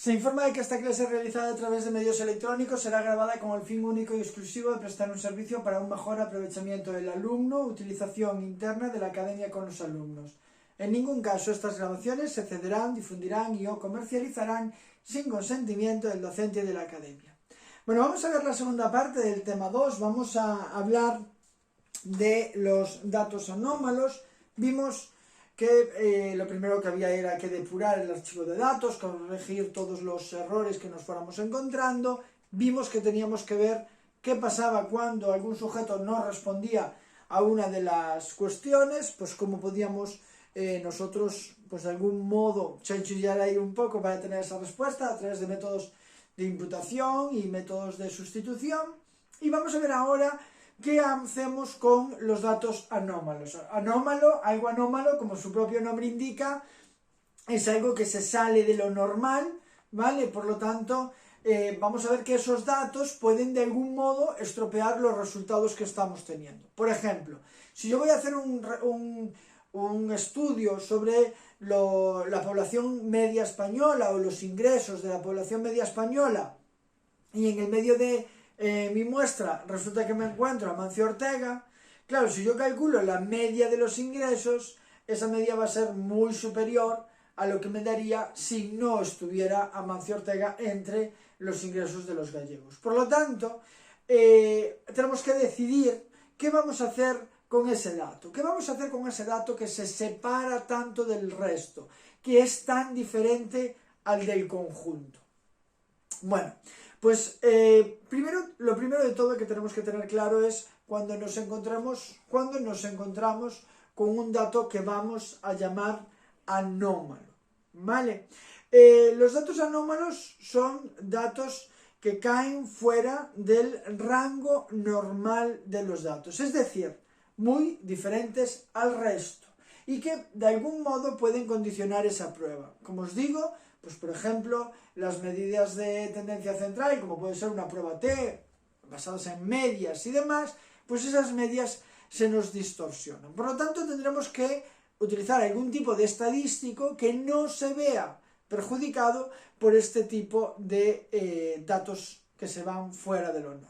Se informa de que esta clase realizada a través de medios electrónicos será grabada con el fin único y exclusivo de prestar un servicio para un mejor aprovechamiento del alumno, utilización interna de la academia con los alumnos. En ningún caso estas grabaciones se cederán, difundirán y o comercializarán sin consentimiento del docente de la academia. Bueno, vamos a ver la segunda parte del tema 2. Vamos a hablar de los datos anómalos. Vimos que lo primero que había era que depurar el archivo de datos, corregir todos los errores que nos fuéramos encontrando. Vimos que teníamos que ver qué pasaba cuando algún sujeto no respondía a una de las cuestiones, pues cómo podíamos nosotros, pues de algún modo, chanchullar ahí un poco para tener esa respuesta a través de métodos de imputación y métodos de sustitución. Y vamos a ver ahora ¿qué hacemos con los datos anómalos? Algo anómalo, como su propio nombre indica, es algo que se sale de lo normal, ¿vale? Por lo tanto, vamos a ver que esos datos pueden de algún modo estropear los resultados que estamos teniendo. Por ejemplo, si yo voy a hacer un estudio sobre la población media española o los ingresos de la población media española y en el medio de mi muestra resulta que me encuentro a Amancio Ortega, claro, si yo calculo la media de los ingresos, esa media va a ser muy superior a lo que me daría si no estuviera Amancio Ortega entre los ingresos de los gallegos. Por lo tanto, tenemos que decidir qué vamos a hacer con ese dato. ¿Qué vamos a hacer con ese dato que se separa tanto del resto, que es tan diferente al del conjunto? Bueno, pues lo primero de todo que tenemos que tener claro es cuando nos encontramos con un dato que vamos a llamar anómalo, ¿vale? Los datos anómalos son datos que caen fuera del rango normal de los datos, es decir, muy diferentes al resto y que de algún modo pueden condicionar esa prueba. Como os digo, pues por ejemplo, las medidas de tendencia central, como puede ser una prueba T, basadas en medias y demás, pues esas medias se nos distorsionan. Por lo tanto, tendremos que utilizar algún tipo de estadístico que no se vea perjudicado por este tipo de datos que se van fuera de lo normal.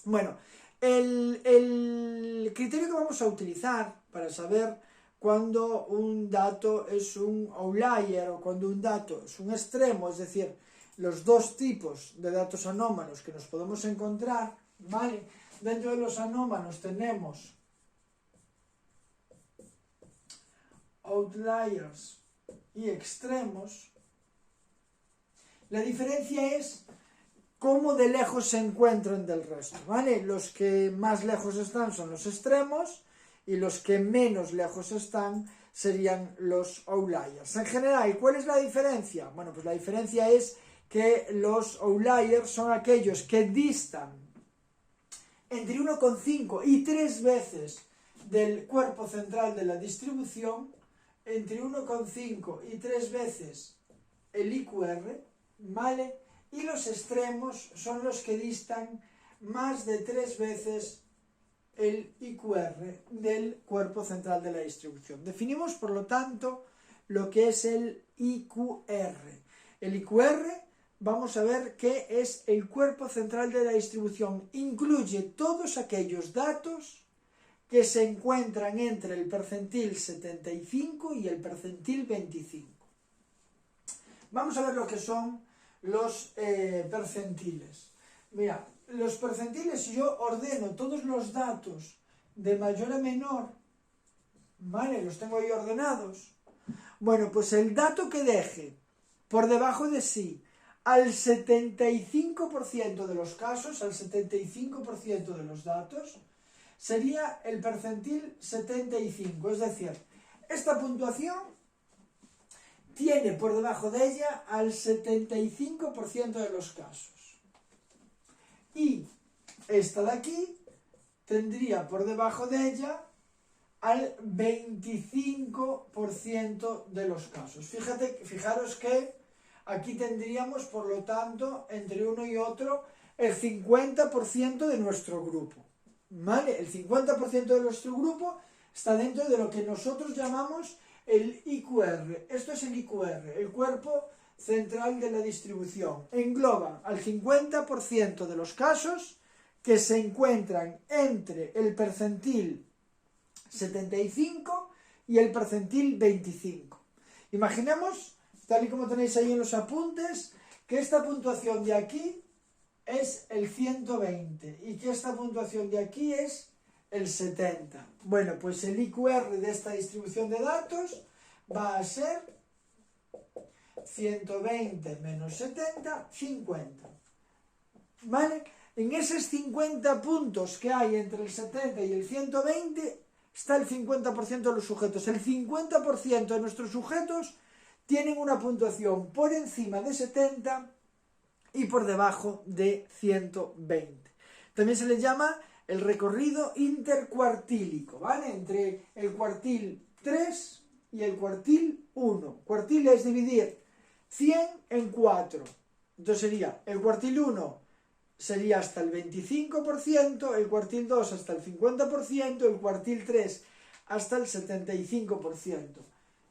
Bueno, el criterio que vamos a utilizar para saber cuando un dato es un outlier o cuando un dato es un extremo, es decir, los dos tipos de datos anómalos que nos podemos encontrar, ¿vale? Dentro de los anómalos tenemos outliers y extremos. La diferencia es cómo de lejos se encuentran del resto, ¿vale? Los que más lejos están son los extremos y los que menos lejos están serían los outliers. En general, ¿cuál es la diferencia? Bueno, pues la diferencia es que los outliers son aquellos que distan entre 1,5 y 3 veces del cuerpo central de la distribución, entre 1,5 y 3 veces el IQR, ¿vale? Y los extremos son los que distan más de 3 veces el IQR del cuerpo central de la distribución. Definimos, por lo tanto, lo que es el IQR. El IQR, vamos a ver qué es el cuerpo central de la distribución. Incluye todos aquellos datos que se encuentran entre el percentil 75 y el percentil 25. Vamos a ver lo que son los percentiles. Mira, los percentiles, si yo ordeno todos los datos de mayor a menor, ¿vale? Los tengo ahí ordenados. Bueno, pues el dato que deje por debajo de sí al 75% de los casos, al 75% de los datos, sería el percentil 75. Es decir, esta puntuación tiene por debajo de ella al 75% de los casos. Y esta de aquí tendría por debajo de ella al 25% de los casos. Fijaros que aquí tendríamos, por lo tanto, entre uno y otro, el 50% de nuestro grupo. ¿Vale? El 50% de nuestro grupo está dentro de lo que nosotros llamamos el IQR. Esto es el IQR, el cuerpo central de la distribución. Engloba al 50% de los casos que se encuentran entre el percentil 75 y el percentil 25. Imaginemos, tal y como tenéis ahí en los apuntes, que esta puntuación de aquí es el 120 y que esta puntuación de aquí es el 70. Bueno, pues el IQR de esta distribución de datos va a ser 120 menos 70, 50. ¿Vale? En esos 50 puntos que hay entre el 70 y el 120 está el 50% de los sujetos. El 50% de nuestros sujetos tienen una puntuación por encima de 70 y por debajo de 120. También se le llama el recorrido intercuartílico, ¿vale? Entre el cuartil 3 y el cuartil 1. Cuartil es dividir 100 en 4. Entonces sería el cuartil 1 sería hasta el 25%, el cuartil 2 hasta el 50%, el cuartil 3 hasta el 75%.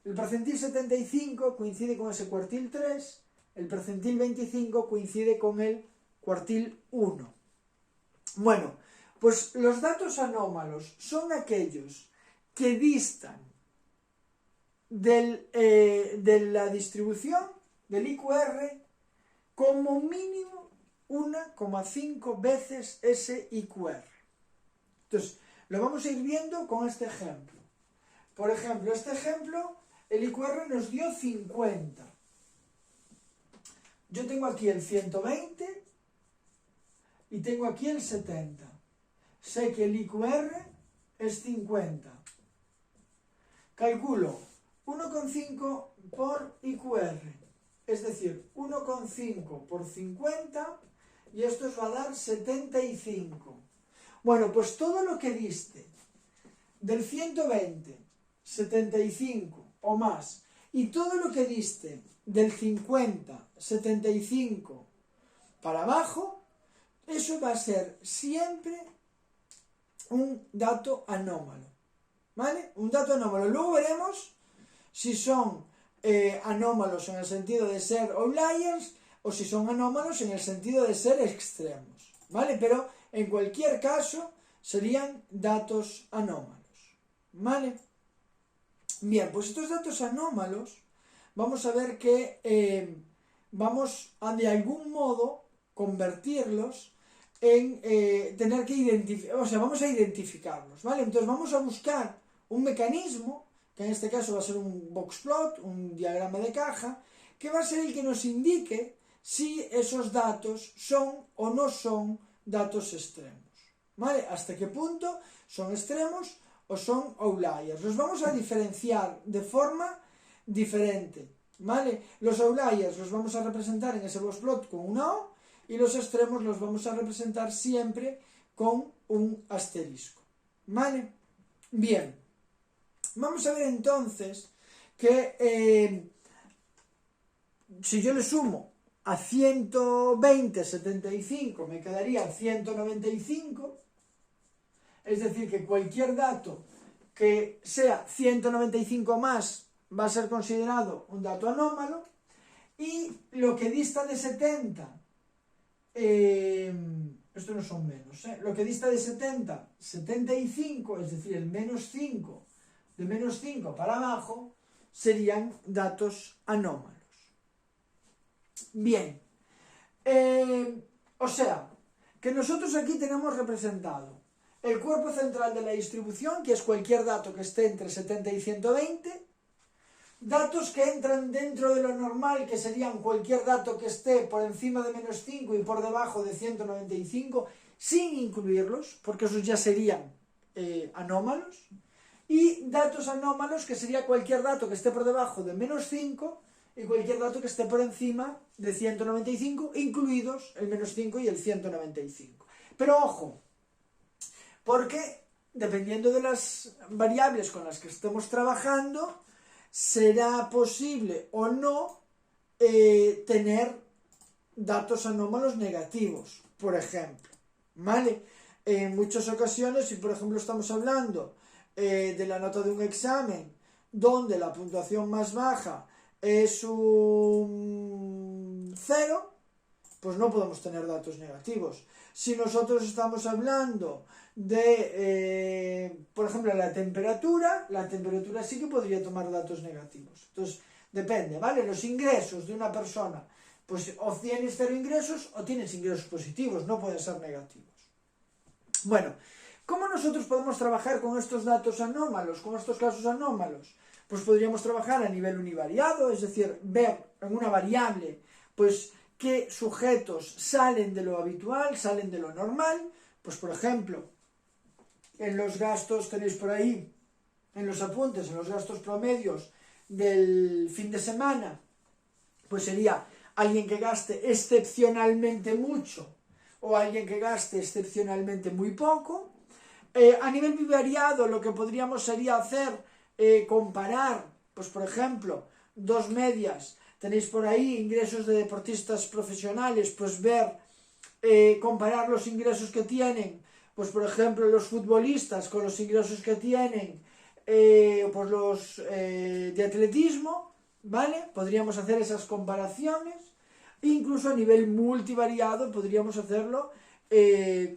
El percentil 75 coincide con ese cuartil 3, el percentil 25 coincide con el cuartil 1. Bueno, pues los datos anómalos son aquellos que distan de la distribución del IQR como mínimo 1,5 veces ese IQR. Entonces, lo vamos a ir viendo con este ejemplo. Por ejemplo, este ejemplo, el IQR nos dio 50. Yo tengo aquí el 120 y tengo aquí el 70. Sé que el IQR es 50. Calculo 1,5 por IQR, es decir, 1,5 por 50, y esto os va a dar 75. Bueno, pues todo lo que diste del 120, 75 o más, y todo lo que diste del 50, 75 para abajo, eso va a ser siempre un dato anómalo, ¿vale? Un dato anómalo. Luego veremos si son anómalos en el sentido de ser outliers o si son anómalos en el sentido de ser extremos, ¿vale? Pero en cualquier caso serían datos anómalos, ¿vale? Bien, pues estos datos anómalos vamos a ver que vamos a de algún modo convertirlos en tener que identificar, o sea, vamos a identificarlos, ¿vale? Entonces vamos a buscar un mecanismo, que en este caso va a ser un boxplot, un diagrama de caja, que va a ser el que nos indique si esos datos son o no son datos extremos, ¿vale? Hasta qué punto son extremos o son outliers. Los vamos a diferenciar de forma diferente, ¿vale? Los outliers los vamos a representar en ese boxplot con una O y los extremos los vamos a representar siempre con un asterisco, ¿vale? Bien, vamos a ver entonces que si yo le sumo a 120, 75 me quedaría 195, es decir que cualquier dato que sea 195 más va a ser considerado un dato anómalo, y lo que dista de 70, esto no son menos, lo que dista de 70, 75, es decir, el menos 5, de menos 5 para abajo, serían datos anómalos. Bien, o sea, que nosotros aquí tenemos representado el cuerpo central de la distribución, que es cualquier dato que esté entre 70 y 120, datos que entran dentro de lo normal, que serían cualquier dato que esté por encima de menos 5 y por debajo de 195, sin incluirlos, porque esos ya serían anómalos, y datos anómalos, que sería cualquier dato que esté por debajo de menos 5 y cualquier dato que esté por encima de 195, incluidos el menos 5 y el 195. Pero ojo, porque dependiendo de las variables con las que estemos trabajando, será posible o no tener datos anómalos negativos, por ejemplo, ¿vale? En muchas ocasiones, si por ejemplo estamos hablando de la nota de un examen donde la puntuación más baja es un 0, pues no podemos tener datos negativos. Si nosotros estamos hablando de, por ejemplo, la temperatura sí que podría tomar datos negativos. Entonces, depende, ¿vale? Los ingresos de una persona, pues o tienes 0 ingresos o tienes ingresos positivos, no pueden ser negativos. Bueno, ¿cómo nosotros podemos trabajar con estos datos anómalos, con estos casos anómalos? Pues podríamos trabajar a nivel univariado, es decir, ver en una variable, pues, qué sujetos salen de lo habitual, salen de lo normal. Pues, por ejemplo, en los gastos tenéis por ahí, en los apuntes, en los gastos promedios del fin de semana, pues sería alguien que gaste excepcionalmente mucho o alguien que gaste excepcionalmente muy poco. A nivel bivariado lo que podríamos sería hacer, comparar, pues por ejemplo, dos medias. Tenéis por ahí ingresos de deportistas profesionales, pues ver, comparar los ingresos que tienen, pues por ejemplo los futbolistas con los ingresos que tienen, pues los de atletismo, ¿vale? Podríamos hacer esas comparaciones. Incluso a nivel multivariado podríamos hacerlo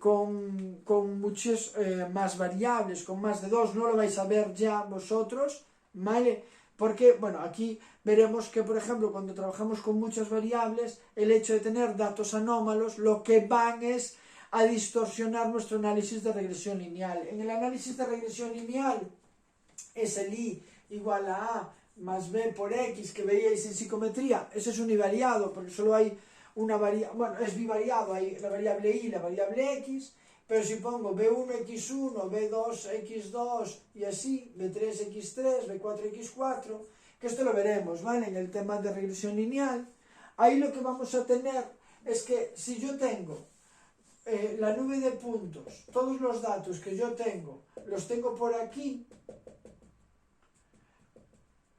con muchas más variables, con más de 2, no lo vais a ver ya vosotros, ¿vale? Porque, bueno, aquí veremos que, por ejemplo, cuando trabajamos con muchas variables, el hecho de tener datos anómalos, lo que van es a distorsionar nuestro análisis de regresión lineal. En el análisis de regresión lineal es el I igual a A más B por X que veíais en psicometría. Ese es univariado, porque solo hay una variable, bueno, es bivariado, hay la variable Y y la variable X, pero si pongo B1, X1, B2, X2 y así, B3, X3, B4, X4, que esto lo veremos, ¿vale? En el tema de regresión lineal, ahí lo que vamos a tener es que si yo tengo la nube de puntos, todos los datos que yo tengo, los tengo por aquí,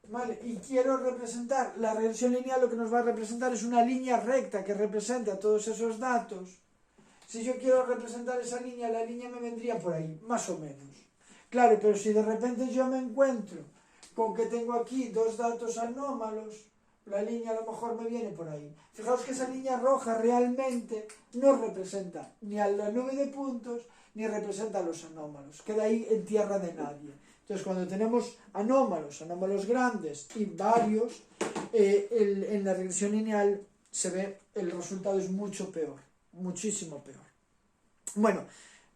¿vale? Y quiero representar la regresión lineal, lo que nos va a representar es una línea recta que represente a todos esos datos. Si yo quiero representar esa línea, la línea me vendría por ahí, más o menos. Claro, pero si de repente yo me encuentro con que tengo aquí dos datos anómalos, la línea a lo mejor me viene por ahí. Fijaos que esa línea roja realmente no representa ni a la nube de puntos ni representa a los anómalos. Queda ahí en tierra de nadie. Entonces, cuando tenemos anómalos grandes y varios, en la regresión lineal se ve, el resultado es mucho peor, muchísimo peor. Bueno,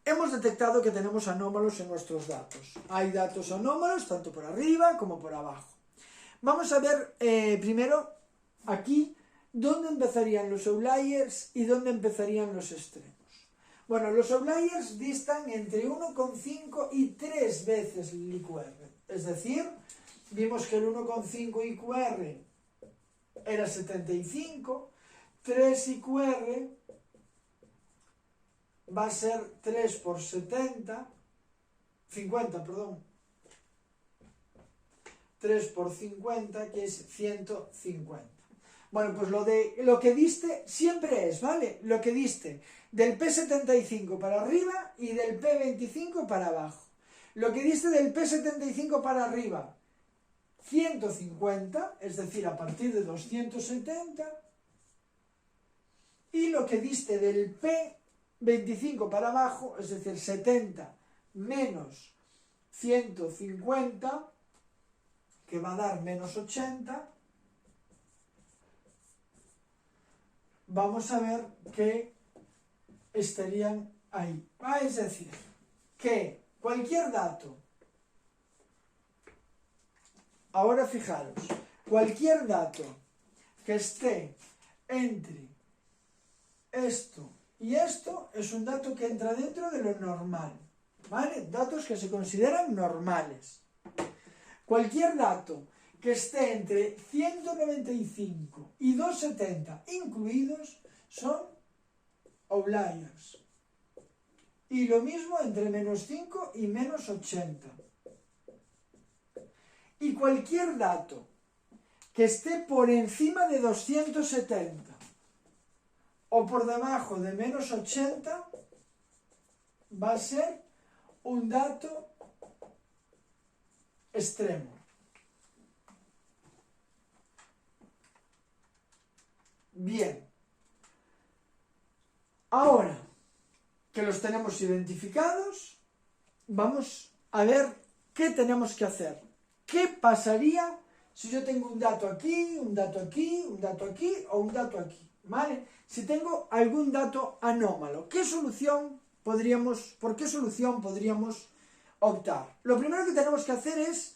hemos detectado que tenemos anómalos en nuestros datos. Hay datos anómalos tanto por arriba como por abajo. Vamos a ver primero aquí dónde empezarían los outliers y dónde empezarían los extremos. Bueno, los outliers distan entre 1,5 y 3 veces el IQR. Es decir, vimos que el 1,5 IQR era 75, 3 IQR va a ser 3 por 50, perdón. 3 por 50, que es 150. Bueno, pues lo que diste siempre es, ¿vale? Lo que diste del P75 para arriba y del P25 para abajo. Lo que diste del P75 para arriba, 150, es decir, a partir de 270. Y lo que diste del P25 para abajo, es decir, 70 menos 150, que va a dar menos 80, vamos a ver que estarían ahí. Es decir, que cualquier dato, ahora fijaros, cualquier dato que esté entre esto y esto es un dato que entra dentro de lo normal, ¿vale? Datos que se consideran normales. Cualquier dato que esté entre 195 y 270 incluidos son outliers. Y lo mismo entre menos 5 y menos 80. Y cualquier dato que esté por encima de 270 o por debajo de menos 80 va a ser un dato extremo. Bien. Ahora que los tenemos identificados, vamos a ver qué tenemos que hacer. ¿Qué pasaría si yo tengo un dato aquí, un dato aquí, un dato aquí o un dato aquí? ¿Vale? Si tengo algún dato anómalo, por qué solución podríamos optar? Lo primero que tenemos que hacer es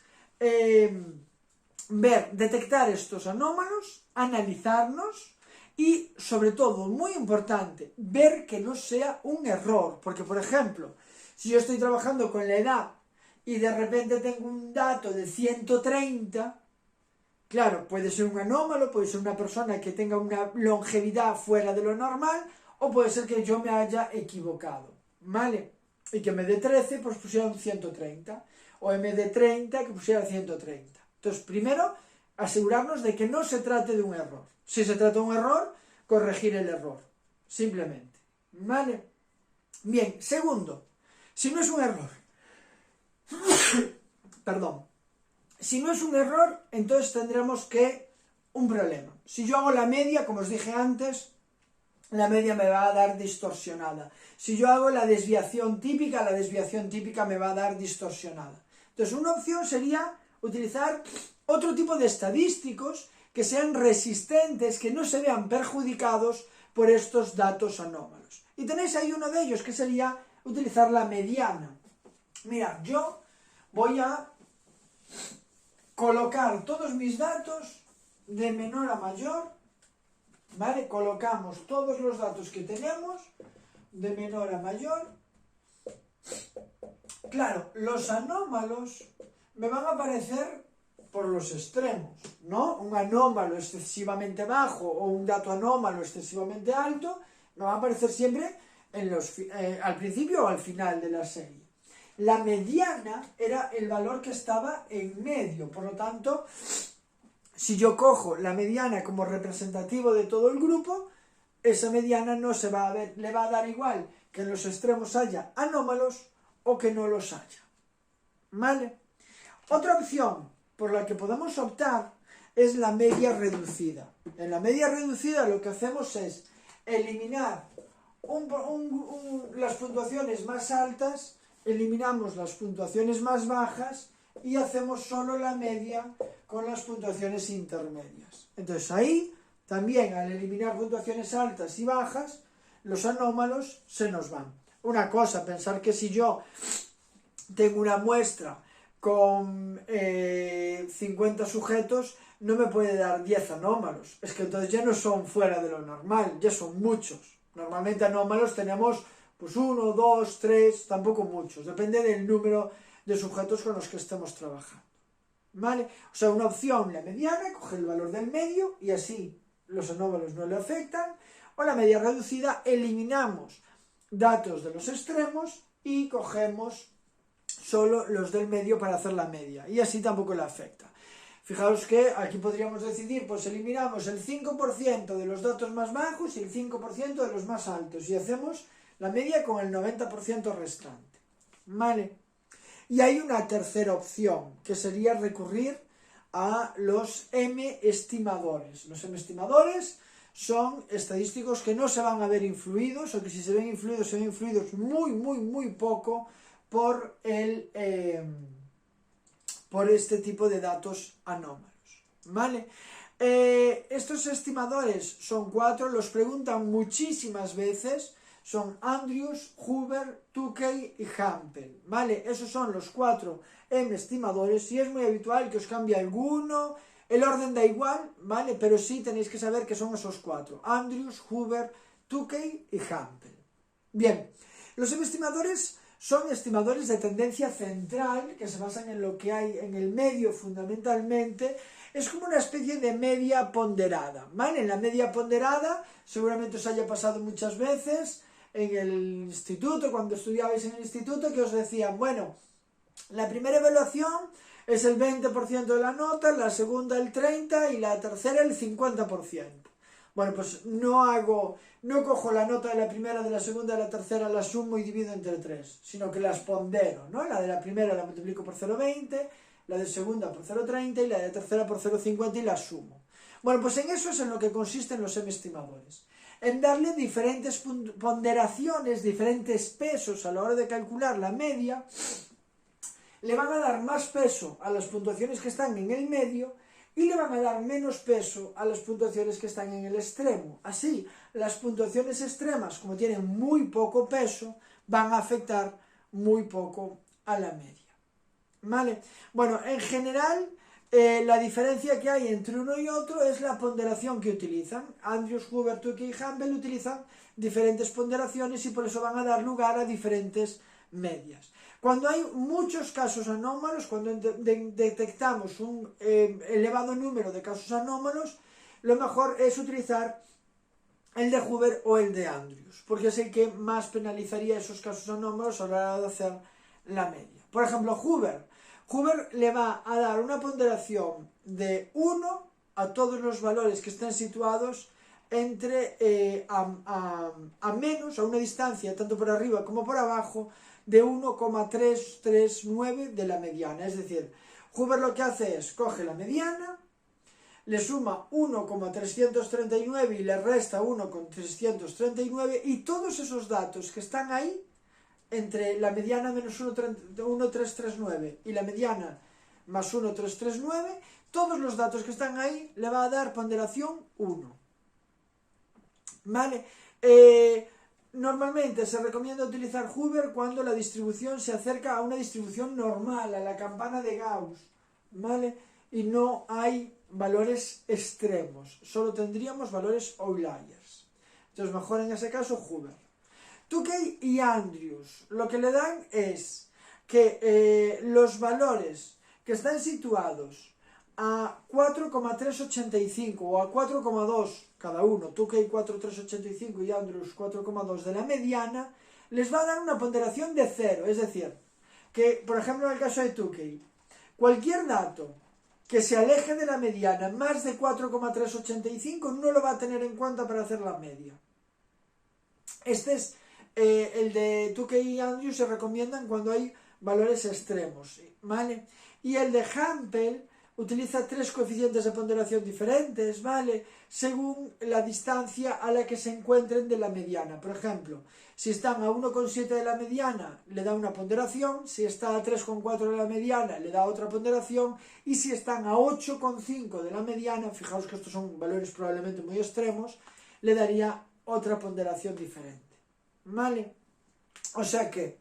detectar estos anómalos, analizarnos y, sobre todo, muy importante, ver que no sea un error. Porque, por ejemplo, si yo estoy trabajando con la edad y de repente tengo un dato de 130, claro, puede ser un anómalo, puede ser una persona que tenga una longevidad fuera de lo normal, o puede ser que yo me haya equivocado, ¿vale? Y que en vez de 13, pues pusieron 130, o en vez de 30, que pusiera 130. Entonces, primero, asegurarnos de que no se trate de un error. Si se trata de un error, corregir el error, simplemente, ¿vale? Bien, segundo, si no es un error, perdón, si no es un error, entonces tendremos un problema. Si yo hago la media, como os dije antes, la media me va a dar distorsionada. Si yo hago la desviación típica me va a dar distorsionada. Entonces, una opción sería utilizar otro tipo de estadísticos que sean resistentes, que no se vean perjudicados por estos datos anómalos. Y tenéis ahí uno de ellos, que sería utilizar la mediana. Mirad, yo voy a colocar todos mis datos de menor a mayor, ¿vale? Colocamos todos los datos que tenemos de menor a mayor. Claro, los anómalos me van a aparecer por los extremos, ¿no? Un anómalo excesivamente bajo o un dato anómalo excesivamente alto me va a aparecer siempre al principio o al final de la serie. La mediana era el valor que estaba en medio, por lo tanto, si yo cojo la mediana como representativo de todo el grupo, esa mediana no se va a ver, le va a dar igual que en los extremos haya anómalos o que no los haya, ¿vale? Otra opción por la que podemos optar es la media reducida. En la media reducida lo que hacemos es eliminar las puntuaciones más altas, eliminamos las puntuaciones más bajas y hacemos solo la media con las puntuaciones intermedias. Entonces ahí también, al eliminar puntuaciones altas y bajas, los anómalos se nos van. Una cosa, pensar que si yo tengo una muestra con 50 sujetos, no me puede dar 10 anómalos. Es que entonces ya no son fuera de lo normal, ya son muchos. Normalmente anómalos tenemos pues 1, 2, 3, tampoco muchos. Depende del número de sujetos con los que estemos trabajando, ¿vale? O sea, una opción, la mediana, coge el valor del medio y así los anómalos no le afectan. O la media reducida, eliminamos datos de los extremos y cogemos solo los del medio para hacer la media, y así tampoco le afecta. Fijaos que aquí podríamos decidir, pues eliminamos el 5% de los datos más bajos y el 5% de los más altos, y hacemos la media con el 90% restante, ¿vale? Y hay una tercera opción, que sería recurrir a los M-estimadores. Los M-estimadores son estadísticos que no se van a ver influidos, o que si se ven influidos muy, muy, muy poco por este tipo de datos anómalos, ¿vale? Estos estimadores son 4, los preguntan muchísimas veces, son Andrews, Hoover, Tukey y Hampel, ¿vale? Esos son los 4 estimadores, y es muy habitual que os cambie alguno, el orden da igual, ¿vale? Pero sí tenéis que saber que son esos 4, Andrews, Hoover, Tukey y Hampel. Bien, los estimadores son estimadores de tendencia central, que se basan en lo que hay en el medio fundamentalmente. Es como una especie de media ponderada, ¿vale? En la media ponderada, seguramente os haya pasado muchas veces en el instituto, cuando estudiabais en el instituto, que os decían, bueno, la primera evaluación es el 20% de la nota, la segunda el 30% y la tercera el 50%. Bueno, pues no cojo la nota de la primera, de la segunda, de la tercera, la sumo y divido entre 3, sino que las pondero, ¿no? La de la primera la multiplico por 0,20, la de segunda por 0,30 y la de tercera por 0,50 y la sumo. Bueno, pues en eso es en lo que consisten los semiestimadores. En darle diferentes ponderaciones, diferentes pesos a la hora de calcular la media. Le van a dar más peso a las puntuaciones que están en el medio y le van a dar menos peso a las puntuaciones que están en el extremo. Así, las puntuaciones extremas, como tienen muy poco peso, van a afectar muy poco a la media. ¿Vale? Bueno, en general, la diferencia que hay entre uno y otro es la ponderación que utilizan. Andrews, Hoover, Tukey y Campbell utilizan diferentes ponderaciones y por eso van a dar lugar a diferentes medias. Cuando hay muchos casos anómalos, cuando detectamos un elevado número de casos anómalos, lo mejor es utilizar el de Hoover o el de Andrews, porque es el que más penalizaría esos casos anómalos a la hora de hacer la media. Por ejemplo, Hoover le va a dar una ponderación de 1 a todos los valores que estén situados entre a menos, a una distancia tanto por arriba como por abajo, de 1,339 de la mediana. Es decir, Hoover lo que hace es, coge la mediana, le suma 1,339 y le resta 1,339 y todos esos datos que están ahí, entre la mediana menos 1,339 y la mediana más 1,339, todos los datos que están ahí le va a dar ponderación 1. ¿Vale? Normalmente se recomienda utilizar Hoover cuando la distribución se acerca a una distribución normal, a la campana de Gauss, ¿vale? Y no hay valores extremos, solo tendríamos valores outliers. Entonces mejor en ese caso Hoover. Tukey y Andrews lo que le dan es que los valores que están situados a 4,385 o a 4,2 cada uno, Tukey 4,385 y Andrews 4,2 de la mediana, les va a dar una ponderación de 0. Es decir, que por ejemplo en el caso de Tukey, cualquier dato que se aleje de la mediana más de 4,385 no lo va a tener en cuenta para hacer la media. Este es el de Tukey y Andrews, se recomiendan cuando hay valores extremos, ¿vale? Y el de Campbell utiliza 3 coeficientes de ponderación diferentes, ¿vale? Según la distancia a la que se encuentren de la mediana. Por ejemplo, si están a 1,7 de la mediana, le da una ponderación. Si está a 3,4 de la mediana, le da otra ponderación. Y si están a 8,5 de la mediana, fijaos que estos son valores probablemente muy extremos, le daría otra ponderación diferente, ¿vale? O sea que,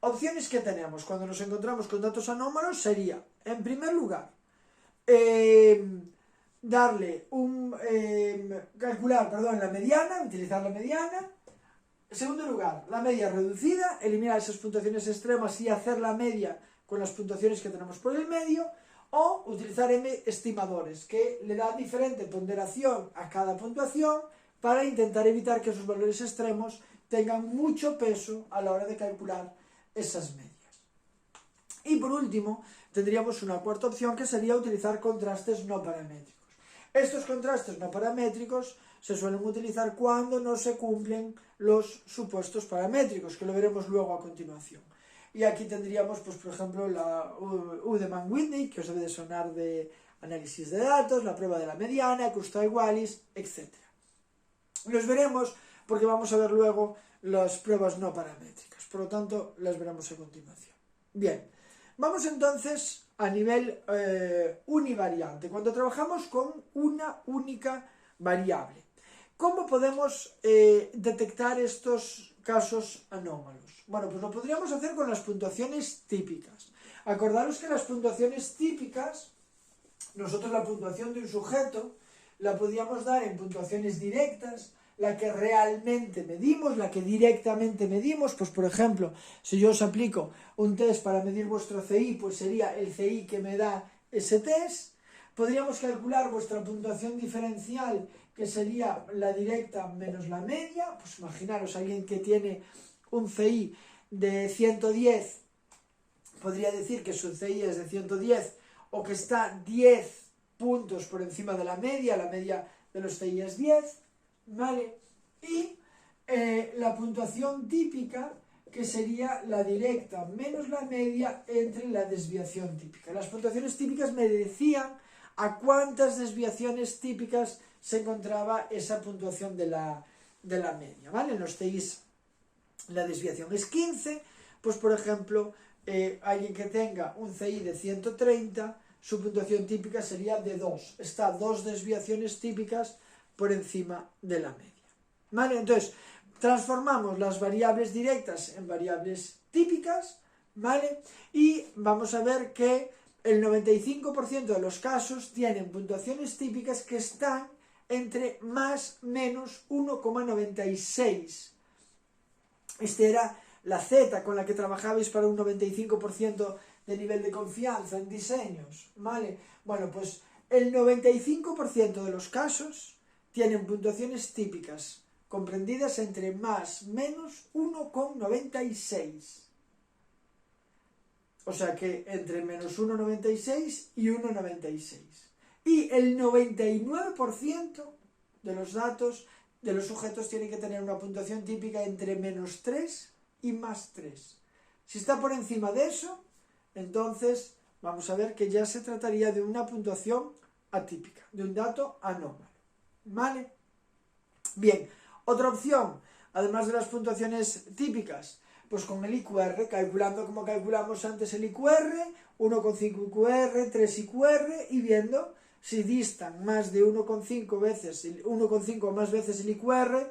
opciones que tenemos cuando nos encontramos con datos anómalos sería, en primer lugar, calcular la mediana, utilizar la mediana. En segundo lugar, la media reducida, eliminar esas puntuaciones extremas y hacer la media con las puntuaciones que tenemos por el medio, o utilizar estimadores que le dan diferente ponderación a cada puntuación para intentar evitar que esos valores extremos tengan mucho peso a la hora de calcular esas medias. Y por último, tendríamos una cuarta opción que sería utilizar contrastes no paramétricos. Estos contrastes no paramétricos se suelen utilizar cuando no se cumplen los supuestos paramétricos, que lo veremos luego a continuación. Y aquí tendríamos, pues, por ejemplo, la Udemann-Whitney, que os debe de sonar de análisis de datos, la prueba de la mediana, Kurzweil-Wallis, etc. Los veremos porque vamos a ver luego las pruebas no paramétricas. Por lo tanto, las veremos a continuación. Bien, vamos entonces a nivel univariante, cuando trabajamos con una única variable. ¿Cómo podemos detectar estos casos anómalos? Bueno, pues lo podríamos hacer con las puntuaciones típicas. Acordaros que las puntuaciones típicas, nosotros la puntuación de un sujeto la podíamos dar en puntuaciones directas, la que realmente medimos, la que directamente medimos. Pues por ejemplo, si yo os aplico un test para medir vuestro CI, pues sería el CI que me da ese test. Podríamos calcular vuestra puntuación diferencial, que sería la directa menos la media. Pues imaginaros, alguien que tiene un CI de 110, podría decir que su CI es de 110 o que está 10 puntos por encima de la media de los CI es 10, ¿vale? Y la puntuación típica, que sería la directa menos la media entre la desviación típica. Las puntuaciones típicas me decían a cuántas desviaciones típicas se encontraba esa puntuación de la media, ¿vale? En los CIs la desviación es 15, pues por ejemplo, alguien que tenga un CI de 130, su puntuación típica sería de 2. Está 2 desviaciones típicas por encima de la media, ¿vale? Entonces, transformamos las variables directas en variables típicas, ¿vale? Y vamos a ver que el 95% de los casos tienen puntuaciones típicas que están entre más menos 1,96. Esta era la Z con la que trabajabais para un 95% de nivel de confianza en diseños, ¿vale? Bueno, pues el 95% de los casos tienen puntuaciones típicas comprendidas entre más menos 1,96. O sea que entre menos 1,96 y 1,96. Y el 99% de los datos de los sujetos tienen que tener una puntuación típica entre menos 3 y más 3. Si está por encima de eso, entonces vamos a ver que ya se trataría de una puntuación atípica, de un dato anómalo, ¿vale? Bien, otra opción, además de las puntuaciones típicas, pues con el IQR, calculando como calculamos antes el IQR, 1,5 IQR, 3 IQR, y viendo si distan más de 1,5 veces, 1,5 o más veces el IQR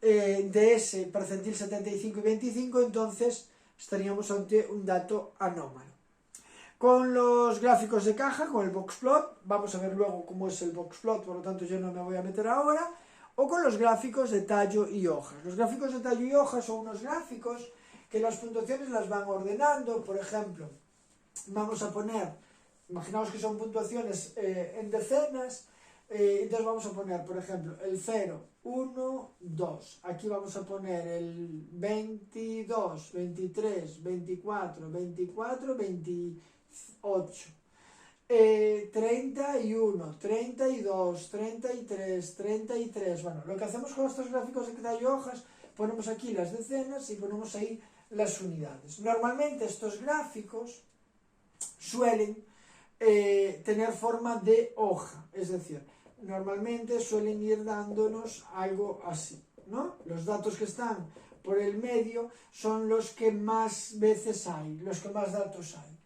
de ese percentil 75 y 25, entonces estaríamos ante un dato anómalo. Con los gráficos de caja, con el boxplot, vamos a ver luego cómo es el boxplot, por lo tanto yo no me voy a meter ahora, o con los gráficos de tallo y hojas. Los gráficos de tallo y hojas son unos gráficos que las puntuaciones las van ordenando. Por ejemplo, vamos a poner, imaginaos que son puntuaciones en decenas, entonces vamos a poner, por ejemplo, el 0, 1, 2. Aquí vamos a poner el 22, 23, 24, 24, 28. 31, 32, 33, 33. Bueno, lo que hacemos con estos gráficos de tallo y hojas, ponemos aquí las decenas y ponemos ahí las unidades. Normalmente estos gráficos suelen tener forma de hoja, es decir, normalmente suelen ir dándonos algo así, ¿no? Los datos que están por el medio son los que más veces hay, los que más datos hay.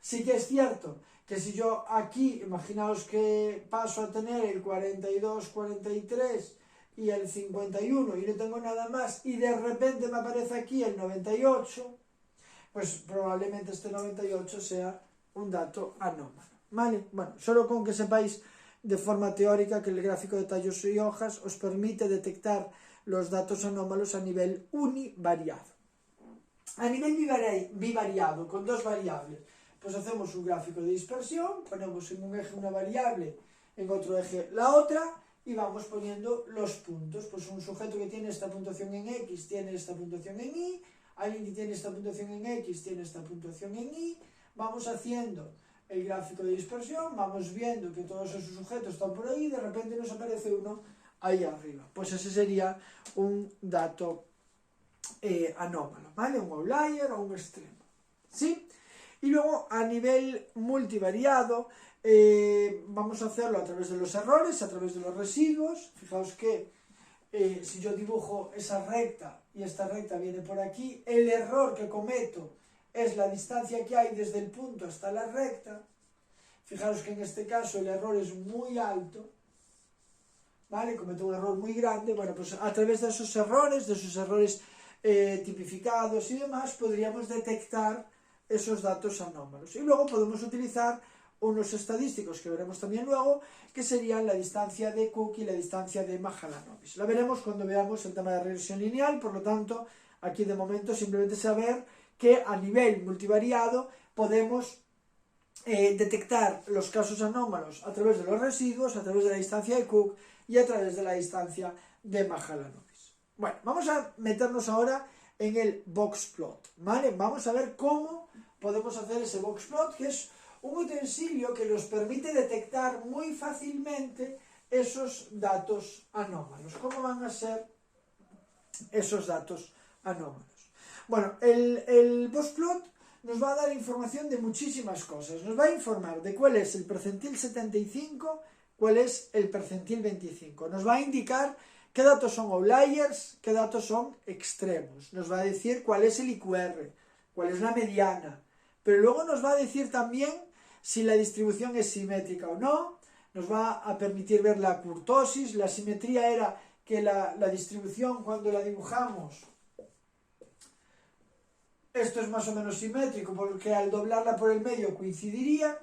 Sí que es cierto que si yo aquí, imaginaos que paso a tener el 42, 43 y el 51 y no tengo nada más y de repente me aparece aquí el 98, pues probablemente este 98 sea un dato anómalo, ¿vale? Bueno, solo con que sepáis de forma teórica que el gráfico de tallos y hojas os permite detectar los datos anómalos a nivel univariado. A nivel bivariado, con dos variables, pues hacemos un gráfico de dispersión, ponemos en un eje una variable, en otro eje la otra, y vamos poniendo los puntos. Pues un sujeto que tiene esta puntuación en X tiene esta puntuación en Y, alguien que tiene esta puntuación en X tiene esta puntuación en Y. Vamos haciendo el gráfico de dispersión, vamos viendo que todos esos sujetos están por ahí, y de repente nos aparece uno ahí arriba. Pues ese sería un dato anómalo, ¿vale? Un outlier o un extremo, ¿sí? Y luego a nivel multivariado vamos a hacerlo a través de los errores, a través de los residuos. Fijaos que si yo dibujo esa recta y esta recta viene por aquí, el error que cometo es la distancia que hay desde el punto hasta la recta. Fijaos que en este caso el error es muy alto, ¿vale? Cometo un error muy grande. Bueno, pues a través de esos errores tipificados y demás, podríamos detectar esos datos anómalos. Y luego podemos utilizar unos estadísticos que veremos también luego, que serían la distancia de Cook y la distancia de Mahalanobis. La veremos cuando veamos el tema de regresión lineal, por lo tanto, aquí de momento simplemente saber que a nivel multivariado podemos detectar los casos anómalos a través de los residuos, a través de la distancia de Cook y a través de la distancia de Mahalanobis. Bueno, vamos a meternos ahora en el boxplot, ¿vale? Vamos a ver cómo podemos hacer ese boxplot, que es un utensilio que nos permite detectar muy fácilmente esos datos anómalos. ¿Cómo van a ser esos datos anómalos? Bueno, el boxplot nos va a dar información de muchísimas cosas. Nos va a informar de cuál es el percentil 75, cuál es el percentil 25. Nos va a indicar qué datos son outliers, qué datos son extremos. Nos va a decir cuál es el IQR, cuál es la mediana. Pero luego nos va a decir también si la distribución es simétrica o no. Nos va a permitir ver la kurtosis. La simetría era que la distribución, cuando la dibujamos, esto es más o menos simétrico porque al doblarla por el medio coincidirían,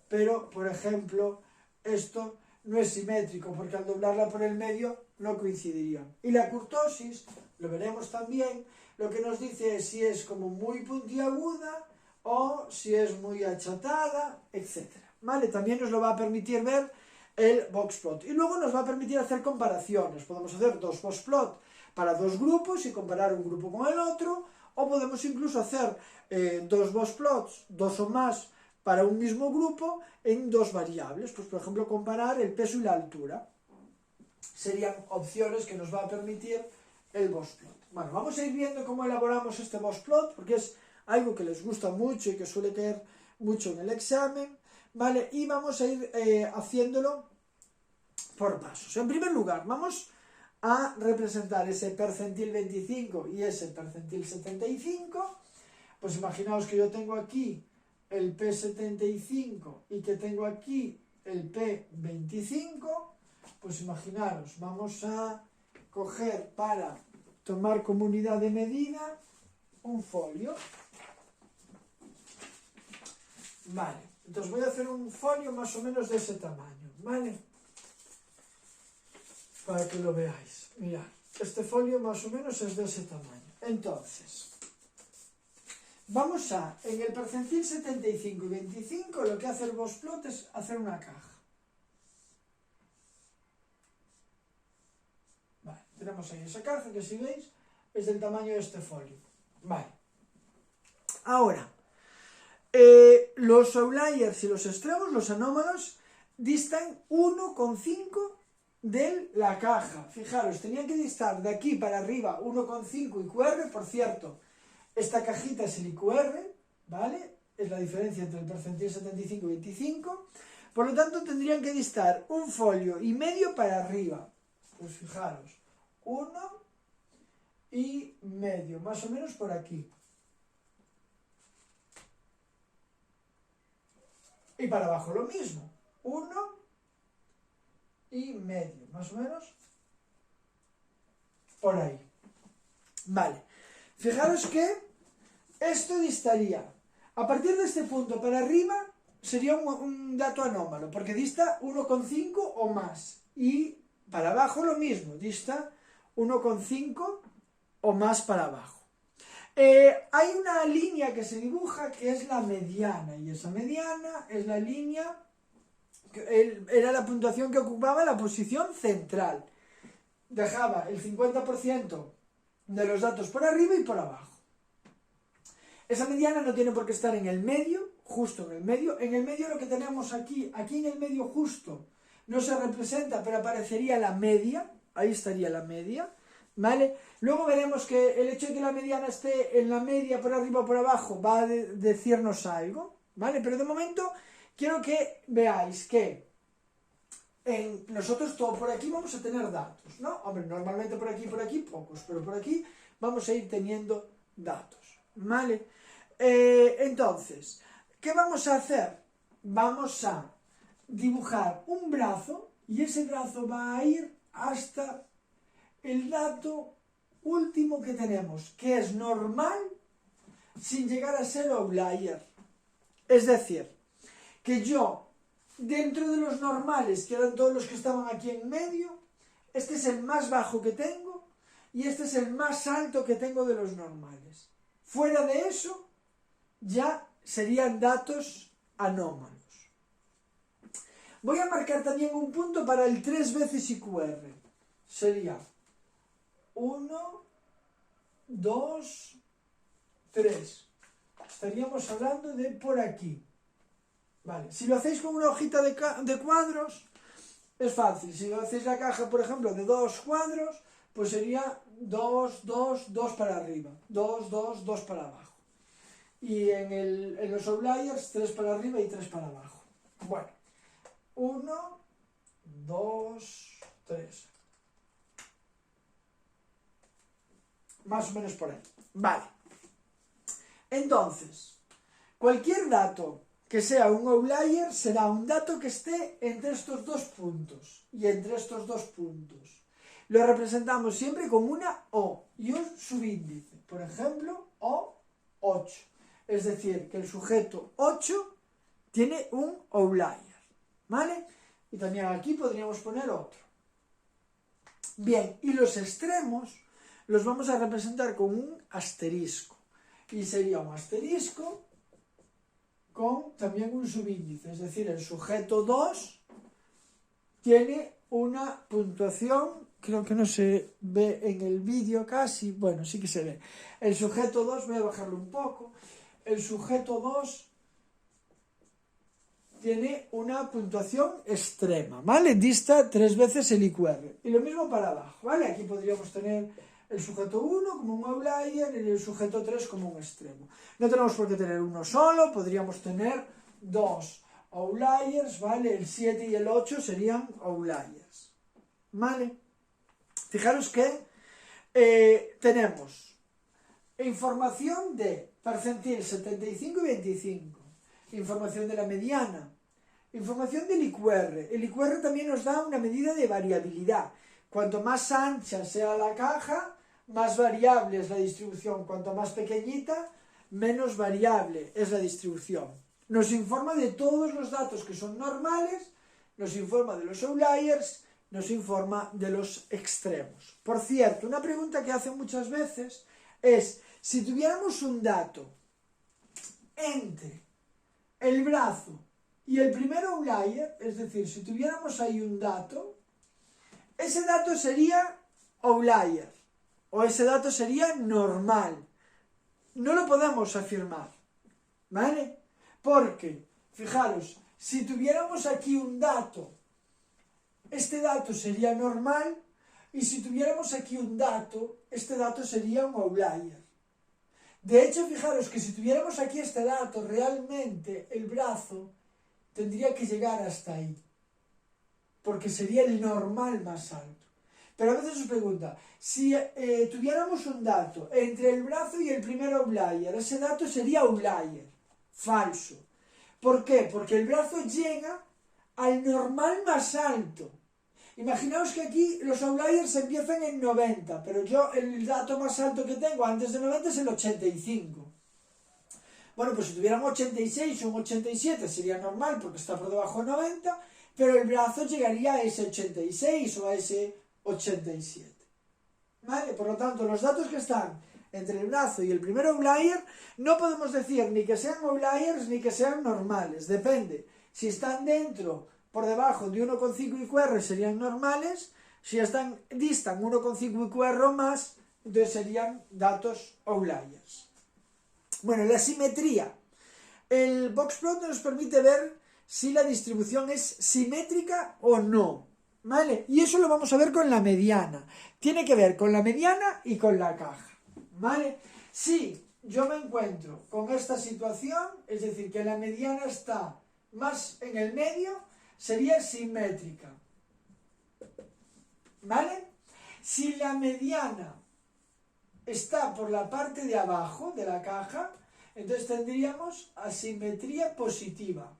pero por ejemplo esto no es simétrico porque al doblarla por el medio no coincidirían. Y la kurtosis, lo veremos también, lo que nos dice es si es como muy puntiaguda o si es muy achatada, etc. ¿Vale? También nos lo va a permitir ver el boxplot. Y luego nos va a permitir hacer comparaciones. Podemos hacer dos boxplot para dos grupos y comparar un grupo con el otro, o podemos incluso hacer dos boxplots, dos o más, para un mismo grupo en dos variables. Pues por ejemplo comparar el peso y la altura. Serían opciones que nos va a permitir el boxplot. Bueno, vamos a ir viendo cómo elaboramos este boxplot, porque es algo que les gusta mucho y que suele caer mucho en el examen, ¿vale? Y vamos a ir haciéndolo por pasos. En primer lugar, vamos a representar ese percentil 25 y ese percentil 75. Pues imaginaos que yo tengo aquí el P75 y que tengo aquí el P25. Pues imaginaros, vamos a coger para tomar como unidad de medida un folio. Vale, entonces voy a hacer un folio más o menos de ese tamaño, ¿vale? Para que lo veáis. Mirad, este folio más o menos es de ese tamaño. Entonces, vamos a, en el percentil 75 y 25, lo que hace el boxplot es hacer una caja. Vale, tenemos ahí esa caja que, si veis, es del tamaño de este folio. Vale. Ahora, los outliers y los extremos, los anómalos, distan 1,5 de la caja. Fijaros, tenían que distar de aquí para arriba 1,5 IQR. Por cierto, esta cajita es el IQR, ¿vale? Es la diferencia entre el percentil 75 y 25. Por lo tanto, tendrían que distar un folio y medio para arriba. Pues fijaros, 1,5, más o menos por aquí. Y para abajo lo mismo, 1,5, más o menos por ahí. Vale, fijaros que esto distaría, a partir de este punto para arriba, sería un dato anómalo, porque dista 1,5 o más. Y para abajo lo mismo, dista 1,5 o más para abajo. Hay una línea que se dibuja que es la mediana, y esa mediana es la línea, era la puntuación que ocupaba la posición central. Dejaba el 50% de los datos por arriba y por abajo. Esa mediana no tiene por qué estar en el medio, justo en el medio. En el medio lo que tenemos aquí en el medio justo, no se representa, pero aparecería la media, ahí estaría la media, ¿vale? Luego veremos que el hecho de que la mediana esté en la media por arriba o por abajo va a decirnos algo, ¿vale? Pero de momento quiero que veáis que nosotros todo por aquí vamos a tener datos, ¿no? Hombre, normalmente por aquí pocos, pero por aquí vamos a ir teniendo datos, ¿vale? Entonces, ¿qué vamos a hacer? Vamos a dibujar un brazo y ese brazo va a ir hasta el dato último que tenemos, que es normal sin llegar a ser outlier. Es decir, que yo, dentro de los normales, que eran todos los que estaban aquí en medio, este es el más bajo que tengo y este es el más alto que tengo de los normales. Fuera de eso, ya serían datos anómalos. Voy a marcar también un punto para el 3 veces IQR. Sería 1, 2, 3. Estaríamos hablando de por aquí. Vale. Si lo hacéis con una hojita de cuadros, es fácil. Si lo hacéis la caja, por ejemplo, de 2 cuadros, pues sería 2, 2, 2 para arriba. 2, 2, 2 para abajo. y en los outliers 3 para arriba y 3 para abajo. Bueno, 1, 2, 3. Más o menos por ahí. Vale. Entonces, cualquier dato que sea un outlier será un dato que esté entre estos dos puntos y entre estos dos puntos. Lo representamos siempre con una O y un subíndice. Por ejemplo, O8. Es decir, que el sujeto 8 tiene un outlier. ¿Vale? Y también aquí podríamos poner otro. Bien, y los extremos los vamos a representar con un asterisco. Y sería un asterisco con también un subíndice. Es decir, el sujeto 2 tiene una puntuación, creo que no se ve en el vídeo casi, bueno, sí que se ve. El sujeto 2, voy a bajarlo un poco, el sujeto 2 tiene una puntuación extrema, ¿vale? Dista 3 veces el IQR. Y lo mismo para abajo, ¿vale? Aquí podríamos tener el sujeto 1 como un outlier y el sujeto 3 como un extremo. No tenemos por qué tener uno solo, podríamos tener dos outliers, ¿vale? El 7 y el 8 serían outliers, ¿vale? Fijaros que tenemos información de percentil 75 y 25, información de la mediana, información del IQR. El IQR también nos da una medida de variabilidad. Cuanto más ancha sea la caja, más variable es la distribución. Cuanto más pequeñita, menos variable es la distribución. Nos informa de todos los datos que son normales, nos informa de los outliers, nos informa de los extremos. Por cierto, una pregunta que hacen muchas veces es, si tuviéramos un dato entre el brazo y el primer outlier, es decir, si tuviéramos ahí un dato, ese dato sería outlier o ese dato sería normal. No lo podemos afirmar, ¿vale? Porque, fijaros, si tuviéramos aquí un dato, este dato sería normal, y si tuviéramos aquí un dato, este dato sería un outlier. De hecho, fijaros que si tuviéramos aquí este dato, realmente el brazo tendría que llegar hasta ahí, porque sería el normal más alto. Pero a veces os pregunta, si tuviéramos un dato entre el brazo y el primer outlier, ese dato sería outlier, falso. ¿Por qué? Porque el brazo llega al normal más alto. Imaginaos que aquí los outliers empiezan en 90, pero yo el dato más alto que tengo antes de 90 es el 85. Bueno, pues si tuviera un 86 o un 87 sería normal porque está por debajo de 90, pero el brazo llegaría a ese 86 o a ese 87. ¿Vale? Por lo tanto, los datos que están entre el brazo y el primer outlier no podemos decir ni que sean outliers ni que sean normales. Depende. Si están dentro, por debajo de 1,5 IQR serían normales. Si distan 1,5 IQR o más, entonces serían datos outliers. Bueno, la simetría. El boxplot nos permite ver si la distribución es simétrica o no, ¿vale? Y eso lo vamos a ver con la mediana. Tiene que ver con la mediana y con la caja, ¿vale? Si yo me encuentro con esta situación, es decir, que la mediana está más en el medio, sería simétrica, ¿vale? Si la mediana está por la parte de abajo de la caja, entonces tendríamos asimetría positiva.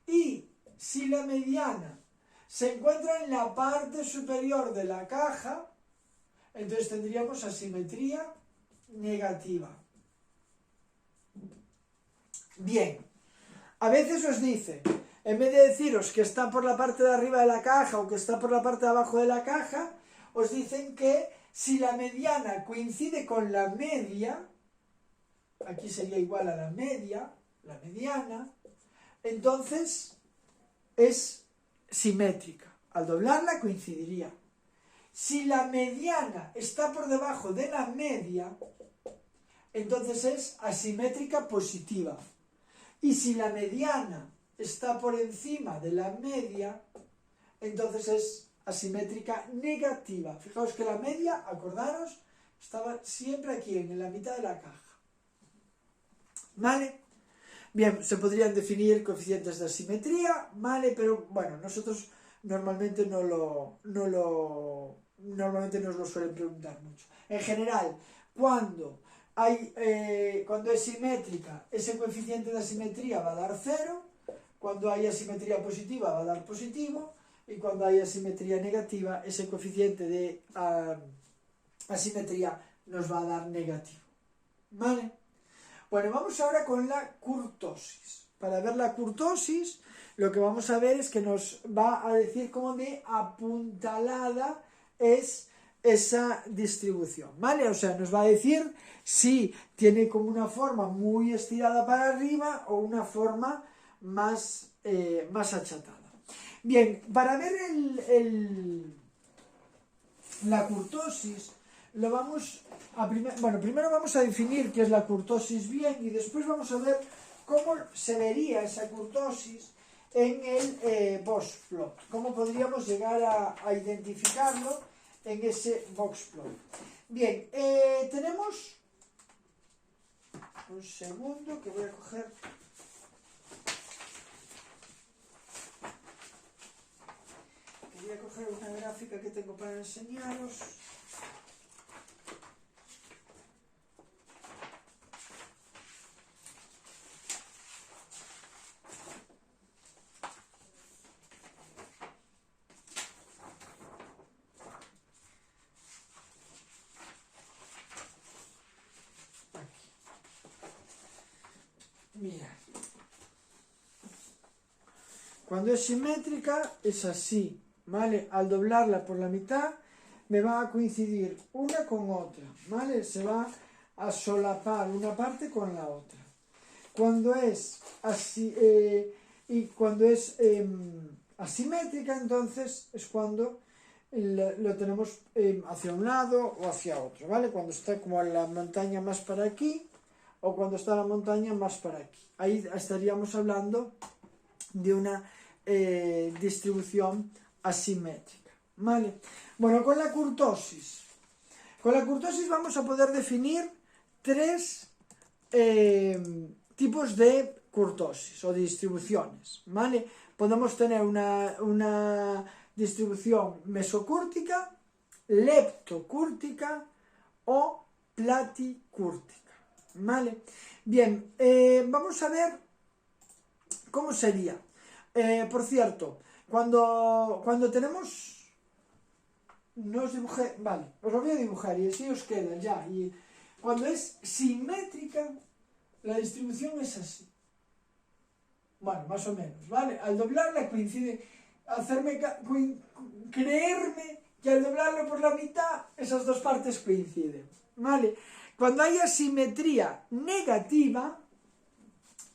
Y si la mediana se encuentra en la parte superior de la caja, entonces tendríamos asimetría negativa. Bien, a veces os dice, en vez de deciros que está por la parte de arriba de la caja o que está por la parte de abajo de la caja, os dicen que si la mediana coincide con la media, aquí sería igual a la media, la mediana, entonces es simétrica. Al doblarla coincidiría. Si la mediana está por debajo de la media, entonces es asimétrica positiva. Y si la mediana está por encima de la media, entonces es asimétrica negativa. Fijaos que la media, acordaros, Estaba siempre aquí, en la mitad de la caja. ¿Vale? Bien, se podrían definir coeficientes de asimetría, ¿vale? Pero bueno, nosotros normalmente normalmente nos lo suelen preguntar mucho. En general, cuando es simétrica, ese coeficiente de asimetría va a dar 0, cuando hay asimetría positiva va a dar positivo, y cuando hay asimetría negativa, ese coeficiente de asimetría nos va a dar negativo. ¿Vale? Bueno, vamos ahora con la kurtosis. Para ver la kurtosis, lo que vamos a ver es que nos va a decir cómo de apuntalada es esa distribución, ¿vale? O sea, nos va a decir si tiene como una forma muy estirada para arriba o una forma más achatada. Bien, para ver la kurtosis, lo vamos a primero vamos a definir qué es la kurtosis bien, y después vamos a ver cómo se vería esa kurtosis en el boxplot, cómo podríamos llegar a identificarlo en ese boxplot. Bien, tenemos un segundo que voy a coger. Voy a coger una gráfica que tengo para enseñaros. Mira, cuando es simétrica es así, ¿vale? Al doblarla por la mitad me va a coincidir una con otra, ¿vale? Se va a solapar una parte con la otra. Cuando es así, y cuando es asimétrica, entonces es cuando lo tenemos hacia un lado o hacia otro, ¿vale? Cuando está como la montaña más para aquí, o cuando está la montaña más para aquí. Ahí estaríamos hablando de una distribución asimétrica, ¿vale? Bueno, con la kurtosis vamos a poder definir 3 tipos de kurtosis o distribuciones, ¿vale? Podemos tener una distribución mesocúrtica, leptocúrtica o platicúrtica. ¿Vale? Bien, vamos a ver cómo sería. Por cierto, cuando tenemos... No os dibujé... Vale, os lo voy a dibujar y así os queda ya. Y cuando es simétrica, la distribución es así. Bueno, más o menos, ¿vale? Al doblarla coincide... creerme que al doblarlo por la mitad, esas dos partes coinciden, ¿vale? Cuando hay asimetría negativa,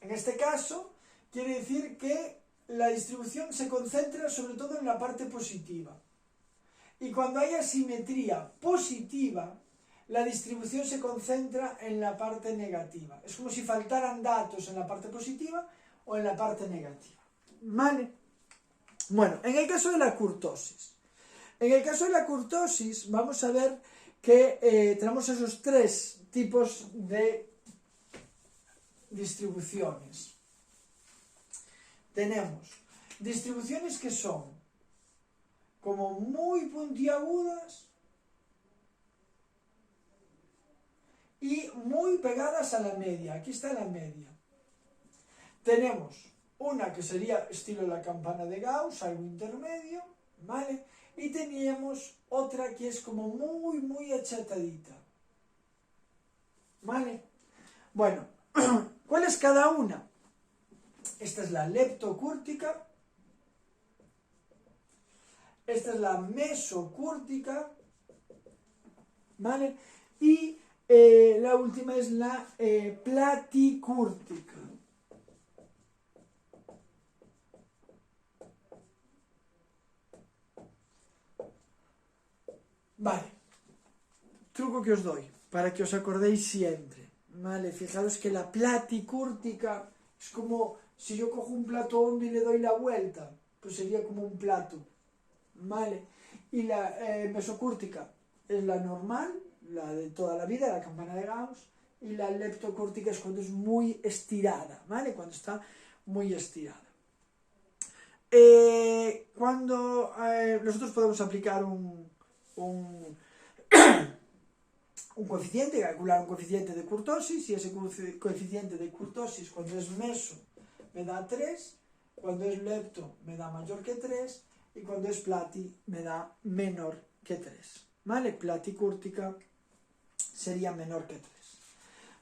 en este caso, quiere decir que la distribución se concentra sobre todo en la parte positiva. Y cuando hay asimetría positiva, la distribución se concentra en la parte negativa. Es como si faltaran datos en la parte positiva o en la parte negativa. ¿Vale? Bueno, en el caso de la kurtosis. En el caso de la kurtosis, vamos a ver que tenemos esos 3 tipos de distribuciones. Tenemos distribuciones que son como muy puntiagudas y muy pegadas a la media. Aquí está la media. Tenemos una que sería estilo la campana de Gauss, algo intermedio, ¿vale? Y teníamos otra que es como muy achatadita, ¿vale? Bueno, ¿cuál es cada una? Esta es la leptocúrtica, esta es la mesocúrtica, ¿vale? Y la última es la platicúrtica. Vale, truco que os doy, para que os acordéis siempre, ¿vale? Fijaros que la platicúrtica es como si yo cojo un plato hondo y le doy la vuelta, pues sería como un plato, ¿vale? Y la mesocúrtica es la normal, la de toda la vida, la campana de Gauss, y la leptocórtica es cuando es muy estirada, ¿vale? Cuando está muy estirada. Cuando nosotros podemos aplicar un coeficiente, calcular un coeficiente de kurtosis, y ese coeficiente de kurtosis cuando es meso me da 3, cuando es lepto me da mayor que 3 y cuando es plati me da menor que 3, ¿vale? Platicúrtica sería menor que 3.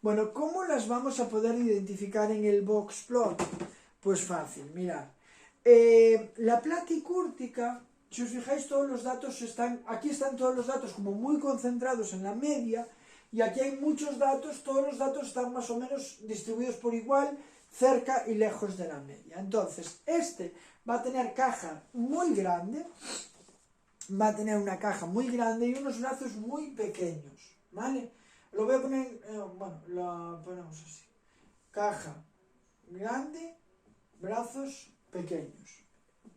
Bueno, ¿cómo las vamos a poder identificar en el boxplot? Pues fácil, mirad. La platicúrtica, si os fijáis, todos los datos aquí están todos los datos como muy concentrados en la media, y aquí hay muchos datos, todos los datos están más o menos distribuidos por igual, cerca y lejos de la media. Entonces, este va a tener caja muy grande, va a tener una caja muy grande y unos brazos muy pequeños, ¿vale? Lo voy a poner, bueno, lo ponemos así. Caja grande, brazos pequeños.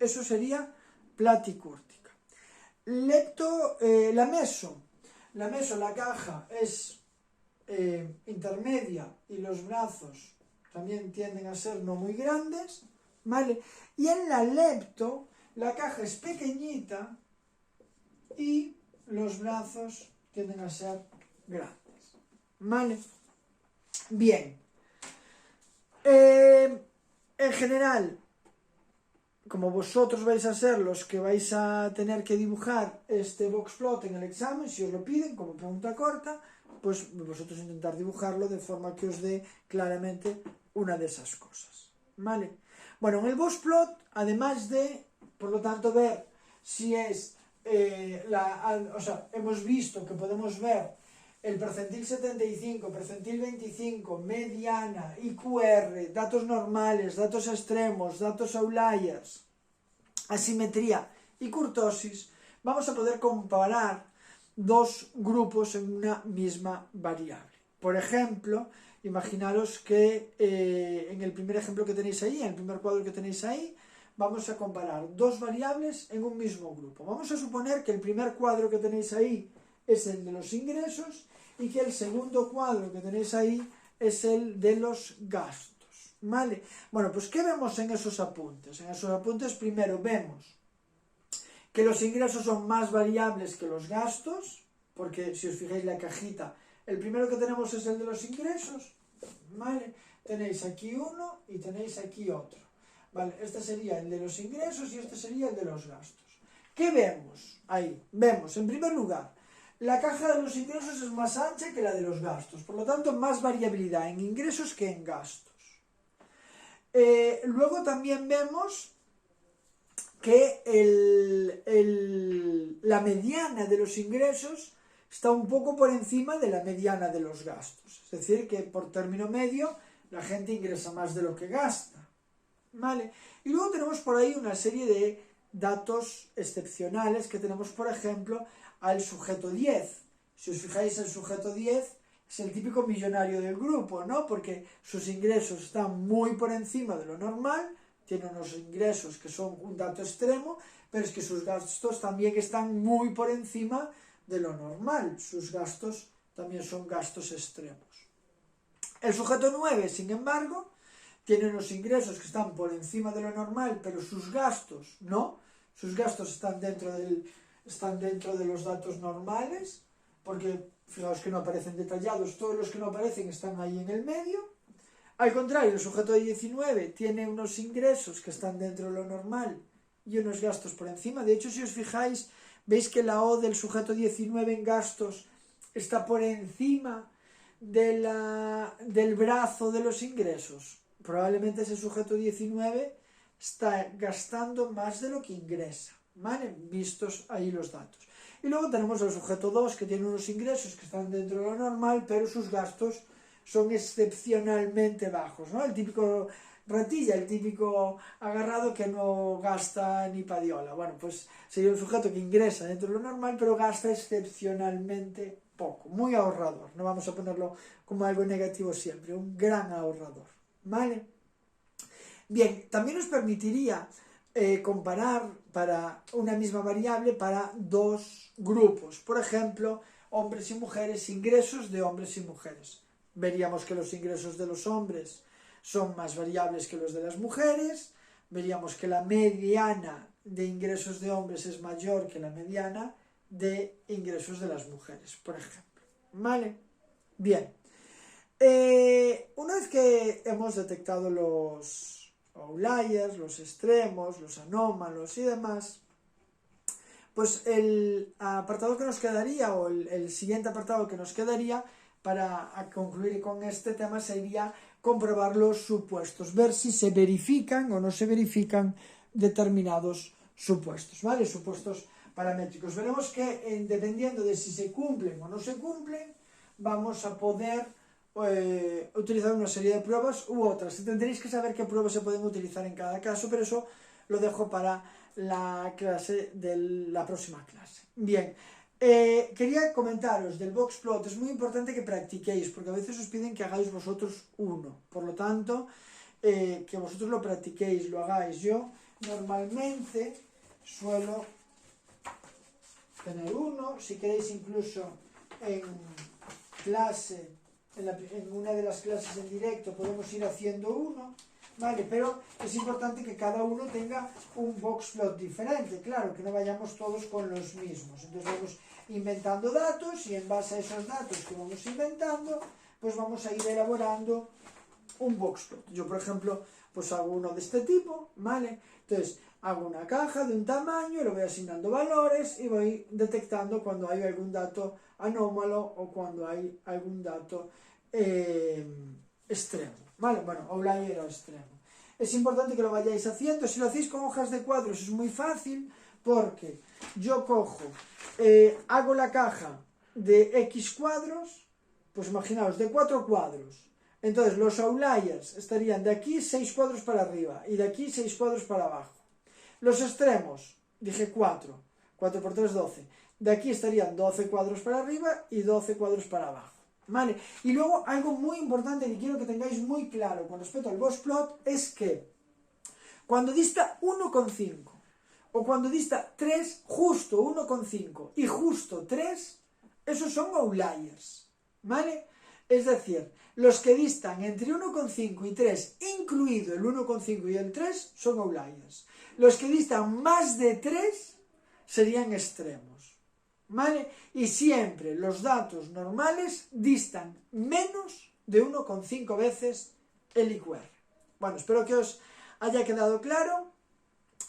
Eso sería platicúrtica. La meso, la caja es intermedia y los brazos también tienden a ser no muy grandes, ¿vale? Y en la lepto, la caja es pequeñita y los brazos tienden a ser grandes, ¿vale? Bien. En general, como vosotros vais a ser los que vais a tener que dibujar este boxplot en el examen, si os lo piden como pregunta corta, pues vosotros intentar dibujarlo de forma que os dé claramente una de esas cosas, ¿vale? Bueno, en el boxplot, además de, por lo tanto, ver si es, hemos visto que podemos ver el percentil 75, percentil 25, mediana, IQR, datos normales, datos extremos, datos outliers, asimetría y kurtosis, vamos a poder comparar dos grupos en una misma variable. Por ejemplo, imaginaros que en el primer ejemplo que tenéis ahí, en el primer cuadro que tenéis ahí, vamos a comparar dos variables en un mismo grupo. Vamos a suponer que el primer cuadro que tenéis ahí es el de los ingresos y que el segundo cuadro que tenéis ahí es el de los gastos, ¿vale? Bueno, pues ¿qué vemos en esos apuntes? En esos apuntes primero vemos que los ingresos son más variables que los gastos, porque si os fijáis la cajita, el primero que tenemos es el de los ingresos, ¿vale? Tenéis aquí uno y tenéis aquí otro, ¿vale? Este sería el de los ingresos y este sería el de los gastos. ¿Qué vemos ahí? Vemos, en primer lugar, la caja de los ingresos es más ancha que la de los gastos, por lo tanto más variabilidad en ingresos que en gastos. Luego también vemos que la mediana de los ingresos está un poco por encima de la mediana de los gastos. Es decir, que por término medio la gente ingresa más de lo que gasta, ¿vale? Y luego tenemos por ahí una serie de datos excepcionales que tenemos, por ejemplo, al sujeto 10. Si os fijáis, el sujeto 10 es el típico millonario del grupo, ¿no? Porque sus ingresos están muy por encima de lo normal, tiene unos ingresos que son un dato extremo, pero es que sus gastos también están muy por encima de lo normal. Sus gastos también son gastos extremos. El sujeto 9, sin embargo, tiene unos ingresos que están por encima de lo normal, pero sus gastos no. Sus gastos están dentro de los datos normales, porque fijaos que no aparecen detallados, todos los que no aparecen están ahí en el medio. Al contrario, el sujeto de 19 tiene unos ingresos que están dentro de lo normal y unos gastos por encima. De hecho, si os fijáis, veis que la O del sujeto 19 en gastos está por encima del brazo de los ingresos. Probablemente ese sujeto 19 está gastando más de lo que ingresa, ¿vale? Vistos ahí los datos. Y luego tenemos al sujeto 2 que tiene unos ingresos que están dentro de lo normal, pero sus gastos son excepcionalmente bajos, ¿no? El típico ratilla, el típico agarrado que no gasta ni padiola. Bueno, pues sería un sujeto que ingresa dentro de lo normal, pero gasta excepcionalmente poco, muy ahorrador. No vamos a ponerlo como algo negativo siempre, un gran ahorrador, ¿vale? Bien, también nos permitiría comparar para una misma variable para dos grupos. Por ejemplo, hombres y mujeres, ingresos de hombres y mujeres. Veríamos que los ingresos de los hombres son más variables que los de las mujeres. Veríamos que la mediana de ingresos de hombres es mayor que la mediana de ingresos de las mujeres, por ejemplo. ¿Vale? Bien. Una vez que hemos detectado los outliers, los extremos, los anómalos y demás, pues el apartado que nos quedaría, o el siguiente apartado que nos quedaría para concluir con este tema sería comprobar los supuestos, ver si se verifican o no se verifican determinados supuestos, ¿vale? Supuestos paramétricos. Veremos que dependiendo de si se cumplen o no se cumplen, vamos a poder utilizar una serie de pruebas u otras. Tendréis que saber qué pruebas se pueden utilizar en cada caso, pero eso lo dejo para la clase de la próxima clase. Bien, quería comentaros del boxplot. Es muy importante que practiquéis, porque a veces os piden que hagáis vosotros uno. Por lo tanto, que vosotros lo practiquéis, lo hagáis. Yo normalmente suelo tener uno. Si queréis, incluso en clase, en una de las clases en directo podemos ir haciendo uno, ¿vale? Pero es importante que cada uno tenga un boxplot diferente, claro, que no vayamos todos con los mismos. Entonces vamos inventando datos y en base a esos datos que vamos inventando, pues vamos a ir elaborando un boxplot. Yo, por ejemplo, pues hago uno de este tipo, ¿vale? Entonces hago una caja de un tamaño, le voy asignando valores y voy detectando cuando hay algún dato anómalo o cuando hay algún dato extremo, ¿vale? Bueno, outlier o extremo. Es importante que lo vayáis haciendo. Si lo hacéis con hojas de cuadros es muy fácil, porque yo cojo, hago la caja de X cuadros, pues imaginaos, de 4 cuadros. Entonces los outliers estarían de aquí 6 cuadros para arriba y de aquí 6 cuadros para abajo. Los extremos, dije 4 por 3, 12. De aquí estarían 12 cuadros para arriba y 12 cuadros para abajo. ¿Vale? Y luego algo muy importante que quiero que tengáis muy claro con respecto al boxplot es que cuando dista 1,5 o cuando dista 3, justo 1,5 y justo 3, esos son outliers, ¿vale? Es decir, los que distan entre 1,5 y 3, incluido el 1,5 y el 3, son outliers. Los que distan más de 3 serían extremos, ¿vale? Y siempre los datos normales distan menos de 1,5 veces el IQR. Bueno, espero que os haya quedado claro.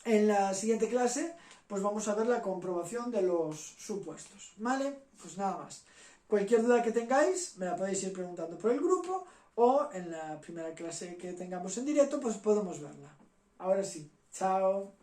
En la siguiente clase pues vamos a ver la comprobación de los supuestos, ¿vale? Pues nada más. Cualquier duda que tengáis me la podéis ir preguntando por el grupo o en la primera clase que tengamos en directo pues podemos verla. Ahora sí, chao.